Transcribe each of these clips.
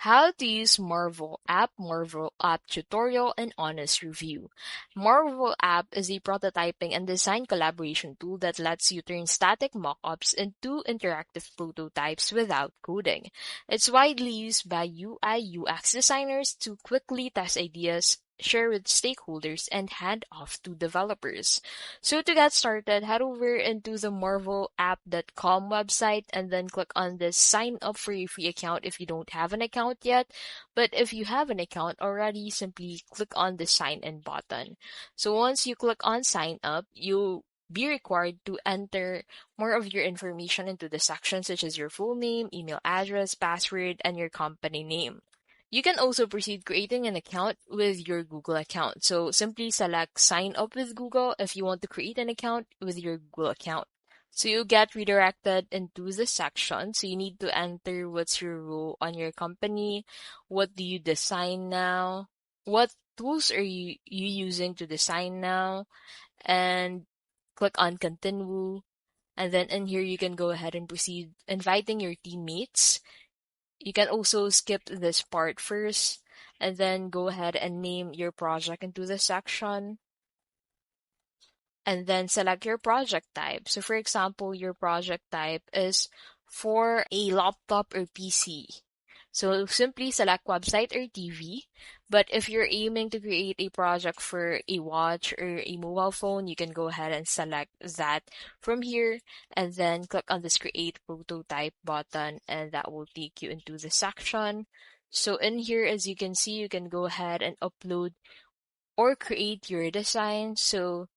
How to use Marvel app tutorial and honest review. Marvel app is a prototyping and design collaboration tool that lets you turn static mockups into interactive prototypes without coding. It's widely used by UI/UX designers to quickly test ideas, share with stakeholders, and hand off to developers. So to get started, head over into the marvelapp.com website and then click on this sign up for a free account if you don't have an account yet. But if you have an account already, simply click on the sign in button. So once you click on sign up, you'll be required to enter more of your information into the section such as your full name, email address, password, and your company name. You can also proceed creating an account with your Google account. So simply select sign up with Google if you want to create an account with your Google account. So you get redirected into the section. So you need to enter what's your role on your company, what do you design now, what tools are you using to design now, and click on continue. And then in here you can go ahead and proceed inviting your teammates. You can also skip this part first and then go ahead and name your project into the section and then select your project type. So for example, your project type is for a laptop or PC. So simply select website or TV. But if you're aiming to create a project for a watch or a mobile phone, you can go ahead and select that from here and then click on this create prototype button and that will take you into the section. So in here, as you can see, you can go ahead and upload or create your design. So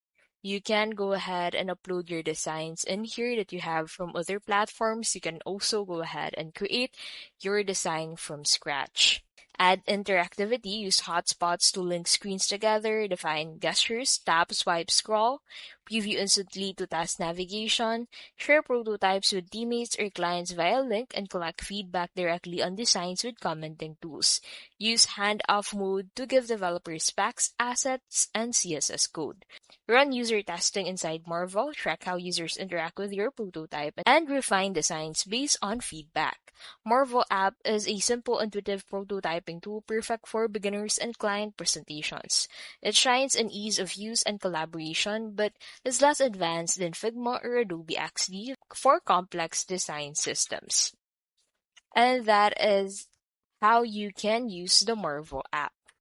you can go ahead and upload your designs in here that you have from other platforms. You can also go ahead and create your design from scratch. Add interactivity, use hotspots to link screens together, define gestures, tap, swipe, scroll, preview instantly to task navigation, share prototypes with teammates or clients via link, and collect feedback directly on designs with commenting tools. Use handoff mode to give developers specs, assets, and CSS code. Run user testing inside Marvel, track how users interact with your prototype, and refine designs based on feedback. Marvel app is a simple, intuitive prototyping tool perfect for beginners and client presentations. It shines in ease of use and collaboration, but is less advanced than Figma or Adobe XD for complex design systems. And that is how you can use the Marvel app.